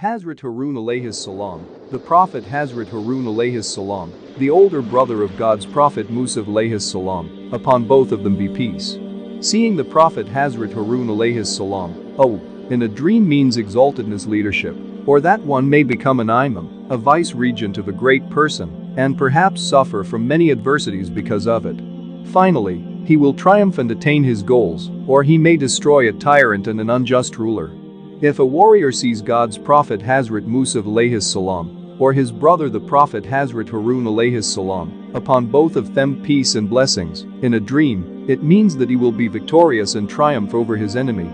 Hazrat Haroon Alaihis Salam, the Prophet Hazrat Haroon Alaihis Salam, the older brother of God's Prophet Moosa Alaihis Salam, upon both of them be peace. Seeing the Prophet Hazrat Haroon Alaihis Salam, in a dream means exaltedness leadership, or that one may become an Imam, a vice-regent of a great person, and perhaps suffer from many adversities because of it. Finally, he will triumph and attain his goals, or he may destroy a tyrant and an unjust ruler. If a warrior sees God's Prophet Hazrat Moosa Alaihis Salam, or his brother the Prophet Hazrat Haroon Alaihis Salam, upon both of them peace and blessings, in a dream, it means that he will be victorious and triumph over his enemy.